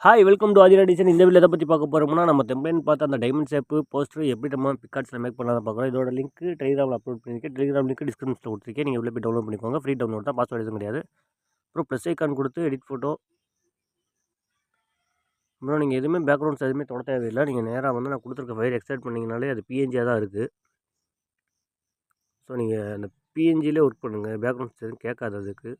Hi welcome to Aadhira design. இந்த video எதை பற்றி பார்க்க போகிறோம்னா, நம்ம டெம்ப்ளேட் பார்த்து அந்த டைமண்ட் ஷேப்பு போஸ்டர் எப்படி நம்ம பிக்கார்ட்ஸில் மேக் பண்ணலாம் பார்க்குறோம். இதோட லிங்க் டெலிகிராமில் அப்லோட் பண்ணியிருக்கேன். டெலிகிராம் லிங்க் டிஸ்கிரிப்ஷனில் கொடுத்துருக்கேன். நீங்கள் உள்ள போய் டவுன்லோட் பண்ணிக்கோங்க. ஃப்ரீ டவுன்லோட் தான், பாஸ்வேர்டு எதுவும் கிடையாது. அப்புறம் ப்ளஸ் ஐக்கான் கொடுத்து எடிட் ஃபோட்டோ. அப்புறம் நீங்கள் எதுவுமே பேக்ரவுண்ட்ஸ் எதுவுமே தொட தேவையில்லை. நீங்கள் நேராக வந்து நான் கொடுத்துருக்க ஃபைல் எக்ஸ்ட்ராக்ட் பண்ணிங்கனாலே அது பிஎன்ஜியாக தான் இருக்குது. ஸோ நீங்கள் அந்த பிஎன்ஜிலே ஒர்க் பண்ணுங்கள். பேக்ரவுண்ட்ஸ் எதுவும் கேட்காது அதுக்கு.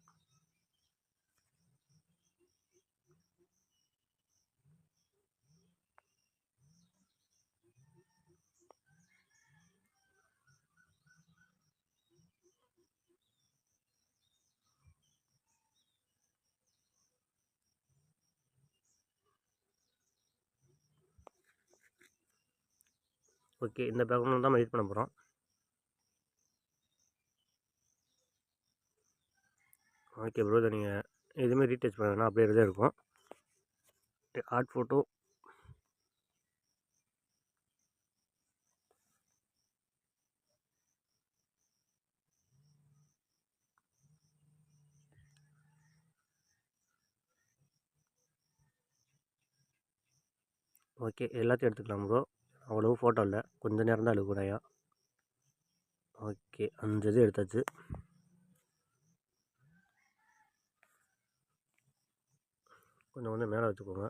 ஓகே, இந்த பேக்ரவுண்ட் தான் நம்ம எடிட் பண்ண போகிறோம். ஓகே ப்ரோ, இதை நீங்கள் எதுவுமே ரீடச் பண்ண வேணாம், அப்படியே தான் இருக்கும். Add photo. ஓகே, எல்லாத்தையும் எடுத்துக்கலாம் ப்ரோ. அவ்வளவு ஃபோட்டோ இல்லை, கொஞ்சம் நேரம் தான் அழுகுறையா. ஓகே, அந்த இது எடுத்தாச்சு. கொஞ்சம் வந்து மேலே வச்சுக்கோங்க.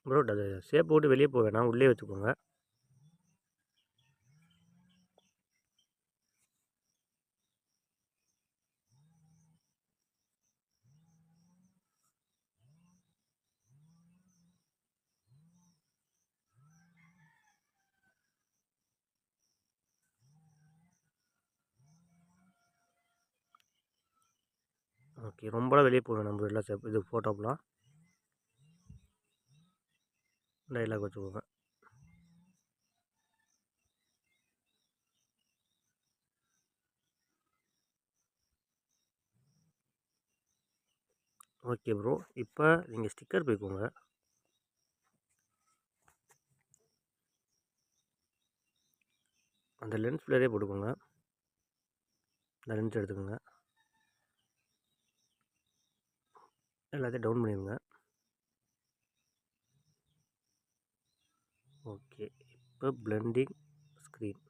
ப்ரோ, அது ஷேப் போட்டு வெளியே போக வேணாம், உள்ளே வச்சுக்கோங்க. ஓகே, ரொம்பலாம் வெளியே போக வேணாம் ப்ரோ. எல்லா ஷேப் இது ஃபோட்டோப்பெலாம் டைலாக் வச்சுக்கோங்க. ஓகே ப்ரோ, இப்போ நீங்கள் ஸ்டிக்கர் போய்க்கோங்க. அந்த லென்ஸ் ஃப்ளேரே போட்டுக்கோங்க. அந்த லென்ஸ் எடுத்துக்கோங்க. எல்லாத்தையும் டவுன் பண்ணிடுங்க. ஓகே, இப்போ பிளெண்டிங் ஸ்க்ரீன்.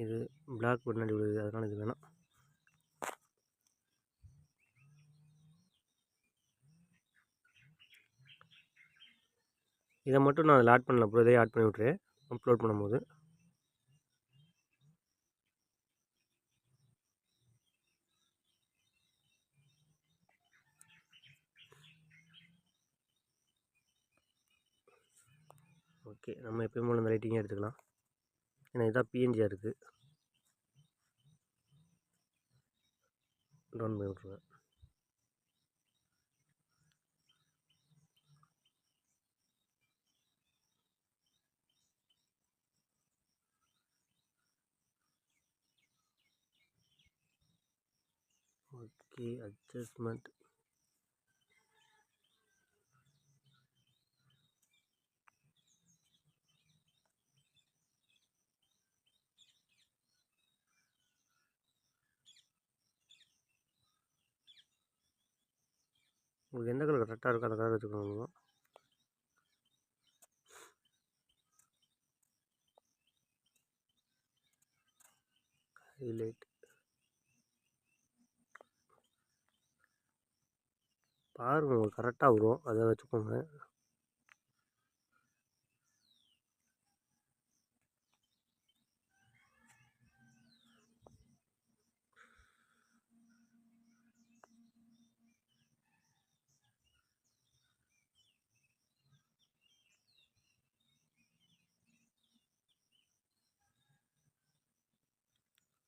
இது பிளாக் பின்னாடி விடுது, அதனால் இது வேணாம். இதை மட்டும் நான் அதில் ஆட் பண்ணல ப்ரோ, இதையே ஆட் பண்ணி விட்றேன் அப்லோட் பண்ணும்போது. ஓகே, நம்ம எப்பயும் போல அந்த ரைட்டிங்கே எடுத்துக்கலாம். ஏன்னா இதான் பிஎன்ஜியாக இருக்குது. டவுன் பண்ணி விட்ருங்க. Okay, adjustment. உங்களுக்கு எந்த கலர் கரெக்டாக இருக்கோ அந்த கலர் வச்சுக்கோங்க. ஹைலைட் பாருங்கள், உங்களுக்கு கரெக்டாக வரும், அதை வச்சுக்கோங்க.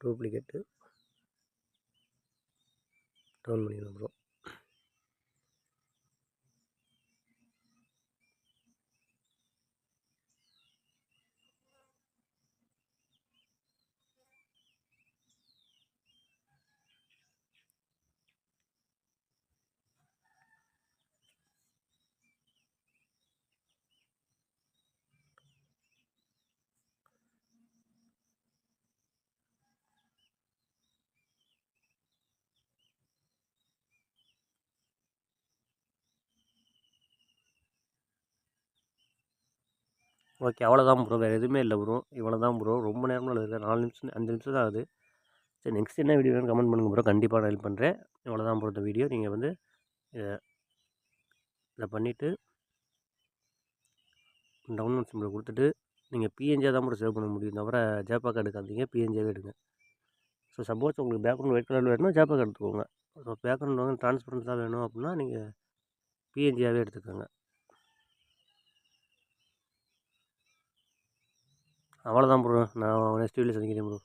டூப்ளிகேட்டு டவுன் பண்ணிக்கணும் ப்ரோ. ஓகே, அவ்வளோதான் ப்ரோ, வேறு எதுவுமே இல்லை ப்ரோ. இவ்வளோ தான் ப்ரோ. ரொம்ப நேரமாக இல்லை, 4 நிமிஷம் 5 நிமிஷம் தான் ஆகுது. சரி, நெக்ஸ்ட் என்ன வீடியோ வேணும் கமெண்ட் பண்ணுங்கள் ப்ரோ, கண்டிப்பாக நான் ஹெல்ப் பண்ணுறேன். இவ்வளோதான் ப்ரோ இந்த வீடியோ. நீங்கள் வந்து இதை பண்ணிவிட்டு டவுன்லோட் சிம்பிள் கொடுத்துட்டு நீங்கள் பிஎன்ஜியாக தான் ப்ரோ சேவ் பண்ண முடியும், தவிர ஜேபாக் எடுக்காதீங்க, பிஎன்ஜியாகவே எடுங்க. ஸோ சப்போஸ் உங்களுக்கு பேக்ரவுண்ட் ஒயிட் கலரில் வேணும்னா ஜேபாக் எடுத்துக்கோங்க. ஸோ பேக்ரவுண்ட் வந்து ட்ரான்ஸ்பரன்ஸாக வேணும் அப்படின்னா நீங்கள் பிஎன்ஜியாகவே எடுத்துக்கோங்க. அவ்வளோதான் ப்ரோ, நான் நெக்ஸ்ட் வீடியோவில் சந்திக்கிறேன் ப்ரோ.